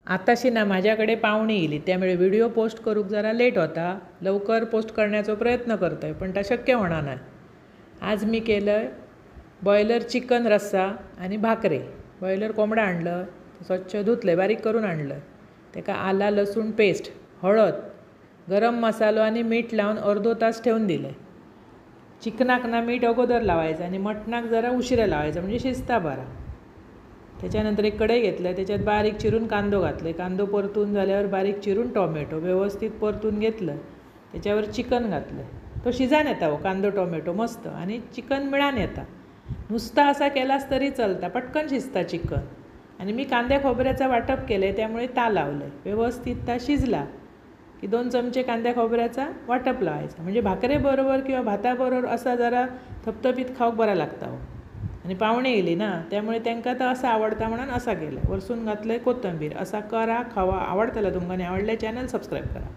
आताशी ना माझ्याकडे पाहुणे येयली, त्यामुळे व्हिडिओ पोस्ट करूक जरा लेट होता. लवकर पोस्ट करण्याचा प्रयत्न करतोय, पण ते शक्य होणार नाही. आज मी केलं बॉयलर चिकन रस्सा आणि भाकरे. बॉयलर कोंबडा आणलं, स्वच्छ धुतलं, बारीक करून आणलं. त्याका आला लसूण पेस्ट, हळद, गरम मसालो आणि मीठ लावून अर्धो तास ठेवून दिले. चिकनाक ना मीठ अगोदर लावायचं आणि मटणाक जरा उशिरा लावायचं, म्हणजे शिजता बरा. त्याच्यानंतर एक कढई घेतलं, त्याच्यात बारीक चिरून कांदो घातले. कांदो परतून झाल्यावर बारीक चिरून टोमॅटो व्यवस्थित परतून घेतलं. त्याच्यावर चिकन घातलं. तो शिजान येता हो कांदो टोमॅटो मस्त, आणि चिकन मिळान येता. नुसता असा केलास तरी चालता, पटकन शिजता चिकन. आणि मी कांद्या खोबऱ्याचा वाटप केलं आहे, त्यामुळे ता लावलं आहे. व्यवस्थित ता शिजला की 2 चमचे कांद्या खोबऱ्याचा वाटप लावायचा, म्हणजे भाकरेबरोबर किंवा भाताबरोबर असा जरा थपथपीत खाऊक बरा लागता हो. आणि पाहुणे येयली ना, त्यामुळे त्यांना तर असं आवडता म्हणून असा केलं. वरसून घातलं आहे कोथिंबीर. असा करा, खावा. आवडतला तुमकां आवडल्या चॅनल सबस्क्राईब करा.